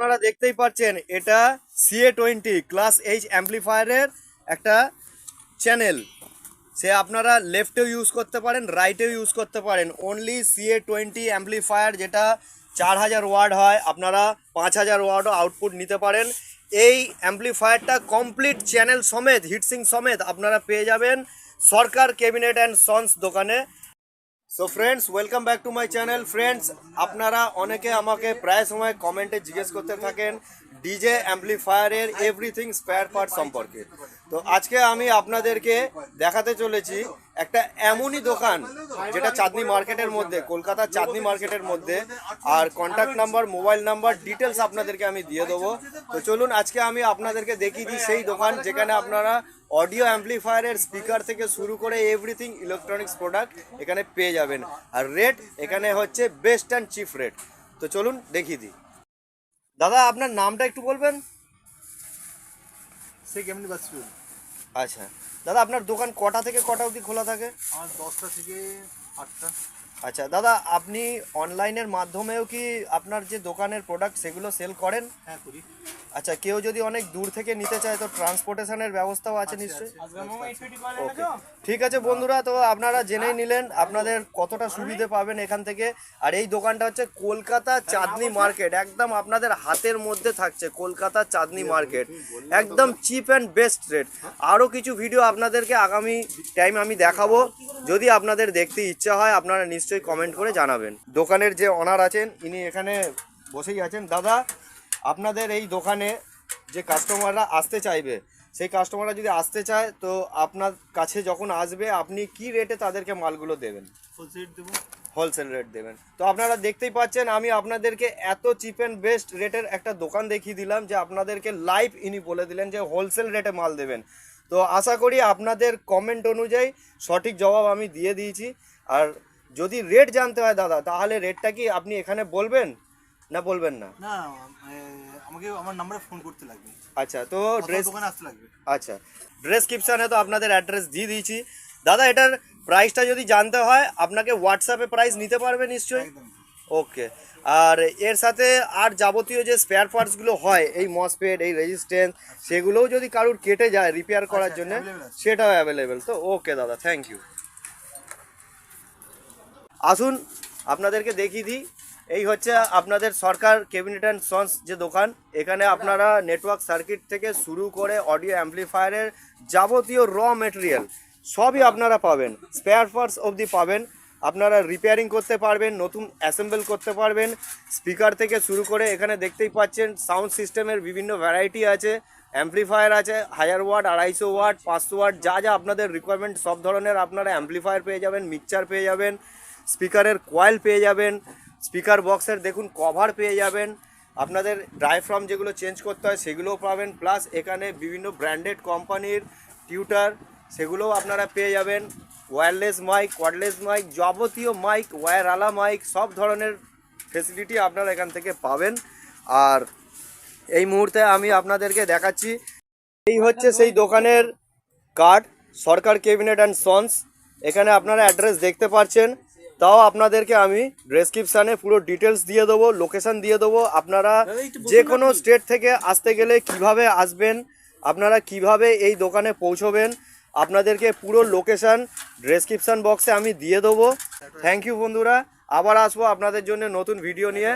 আপনারা দেখতেই পাচ্ছেন এটা CA20 ক্লাস এইচ অ্যাম্পলিফায়ারের একটা চ্যানেল। সে আপনারা লেফটেও ইউজ করতে পারেন, রাইটেও ইউজ করতে পারেন। অনলি CA20 অ্যাম্পলিফায়ার, যেটা 4000 ওয়াট হয়, আপনারা 5000 ওয়াটও আউটপুট নিতে পারেন। এই অ্যাম্পলিফায়ারটা কমপ্লিট চ্যানেল সমেত, হিটসিং সমেত আপনারা পেয়ে যাবেন সরকার ক্যাবিনেট অ্যান্ড সন্স দোকানে। So friends, welcome back to my channel. Friends, আপনারা অনেকে আমাকে প্রায় সময় কমেন্টে জিজ্ঞেস করতে থাকেন ডিজে অ্যাম্পলিফায়ারের এভরিথিং স্পেয়ার পার্ট সম্পর্কে। তো আজকে আমি আপনাদেরকে দেখাতে চলেছি একটা এমনই দোকান যেটা চাঁদনি মার্কেটের মধ্যে, কলকাতার চাঁদনি মার্কেটের মধ্যে। আর contact number, mobile number, details আপনাদেরকে আমি দিয়ে দেবো। তো চলুন আজকে আমি আপনাদেরকে দেখিয়ে দিই সেই দোকান যেখানে আপনারা অডিও অ্যাম্পলিফায়ারের স্পিকার থেকে শুরু করে এভরিথিং ইলেকট্রনিক্স প্রোডাক্ট এখানে পেয়ে যাবেন। আর রেট এখানে হচ্ছে বেস্ট অ্যান্ড চিপ রেট। তো চলুন দেখিয়ে দিই। দাদা, আপনার নামটা একটু বলবেন? আচ্ছা দাদা, আপনার দোকান কটা থেকে কটা অবধি খোলা থাকে? আমার 10টা থেকে 8টা। আচ্ছা দাদা, আপনি অনলাইনের মাধ্যমেও কি আপনার যে দোকানের প্রোডাক্ট সেগুলো সেল করেন? হ্যাঁ, করি। আচ্ছা, কেউ যদি অনেক দূর থেকে নিতে চায় তো ট্রান্সপোর্টেশনের ব্যবস্থাও আছে নিশ্চয়ই? ওকে, ঠিক আছে বন্ধুরা, তো আপনারা জেনেই নিলেন আপনাদের কতটা সুবিধে পাবেন এখান থেকে। আর এই দোকানটা হচ্ছে কলকাতা চাঁদনি মার্কেট, একদম আপনাদের হাতের মধ্যে থাকছে কলকাতা চাঁদনি মার্কেট, একদম চিপ অ্যান্ড বেস্ট রেট। আরও কিছু ভিডিও আপনাদেরকে আগামী টাইম আমি দেখাবো। যদি আপনাদের দেখতে ইচ্ছা হয় আপনারা নিশ্চয়ই কমেন্ট করে জানাবেন। দোকানের যে অনার আছেন ইনি এখানে বসেই আছেন। দাদা, আপনাদের এই দোকানে যে কাস্টমাররা আসতে চাইবে, সেই কাস্টমাররা যদি আসতে চায় তো আপনার কাছে যখন আসবে আপনি কি রেটে তাদেরকে মালগুলো দেবেন? হোলসেল রেট দেবেন। তো আপনারা দেখতেই পাচ্ছেন আমি আপনাদেরকে এত চিপ অ্যান্ড বেস্ট রেটের একটা দোকান দেখিয়ে দিলাম যে আপনাদেরকে লাইভ ইনি বলে দিলেন যে হোলসেল রেটে মাল দেবেন। তো আশা করি আপনাদের কমেন্ট অনুযায়ী সঠিক জবাব আমি দিয়ে দিয়েছি। আর যদি রেট জানতে হয় দাদা, তাহলে রেটটা কি আপনি এখানে বলবেন না বলবেন না? না, আমাকে আমার নম্বরে ফোন করতে লাগবে। আচ্ছা, তো দোকানে আসতে লাগবে। আচ্ছা, ডেসক্রিপশানে তো আপনাদের অ্যাড্রেস দিয়ে দিয়েছি। দাদা, এটার প্রাইসটা যদি জানতে হয় আপনাকে হোয়াটসঅ্যাপে প্রাইস নিতে পারবে নিশ্চয়ই? ওকে। আর এর সাথে আর যাবতীয় যে স্পেয়ার পার্টসগুলো হয়, এই মসফেট, এই রেজিস্ট্যান্স, সেগুলোও যদি কারুর কেটে যায় রিপেয়ার করার জন্য, সেটাও অ্যাভেলেবেল। তো ওকে দাদা, থ্যাংক ইউ। আসুন আপনাদেরকে দেখিয়ে দিই। এই হচ্ছে আপনাদের সরকার ক্যাবিনেট অ্যান্ড সন্স যে দোকান। এখানে আপনারা নেটওয়ার্ক সার্কিট থেকে শুরু করে অডিও অ্যাম্পলিফায়ারের যাবতীয় র মেটেরিয়াল সবই আপনারা পাবেন, স্পেয়ার পার্টস অবধি পাবেন। আপনারা রিপেয়ারিং করতে পারবেন, নতুন অ্যাসেম্বল করতে পারবেন। স্পিকার থেকে শুরু করে এখানে দেখতেই পাচ্ছেন সাউন্ড সিস্টেমের বিভিন্ন ভ্যারাইটি আছে, অ্যাম্পলিফায়ার আছে 1000 ওয়াট, 250 ওয়াট, 500 ওয়াট, যা যা আপনাদের রিকোয়ারমেন্ট সব ধরনের আপনারা অ্যাম্পলিফায়ার পেয়ে যাবেন, মিক্সচার পেয়ে যাবেন, স্পিকারের কয়েল পেয়ে যাবেন, স্পিকার বক্সের দেখুন কভার পেয়ে যাবেন। আপনাদের ডায়াফ্রাম যেগুলো চেঞ্জ করতে হয় সেগুলোও পাবেন। প্লাস এখানে বিভিন্ন ব্র্যান্ডেড কোম্পানির টিউটার, সেগুলোও আপনারা পেয়ে যাবেন। ওয়্যারলেস মাইক, কর্ডলেস মাইক, যাবতীয় মাইক, ওয়্যারওয়ালা মাইক, সব ধরনের ফেসিলিটি আপনারা এখান থেকে পাবেন। আর এই মুহূর্তে আমি আপনাদেরকে দেখাচ্ছি, এই হচ্ছে সেই দোকানের card, Sarkar cabinet and sons. এখানে আপনারা অ্যাড্রেস দেখতে পাচ্ছেন। তাও আপনাদেরকে আমি ডেসক্রিপশানে পুরো ডিটেলস দিয়ে দেবো, লোকেশান দিয়ে দেবো। আপনারা যে কোনো স্টেট থেকে আসতে গেলে কিভাবে আসবেন, আপনারা কিভাবে এই দোকানে পৌঁছবেন, আপনাদেরকে পুরো লোকেশান ডেসক্রিপশান বক্সে আমি দিয়ে দেবো। থ্যাংক ইউ বন্ধুরা, আবার আসবো আপনাদের জন্য নতুন ভিডিও নিয়ে।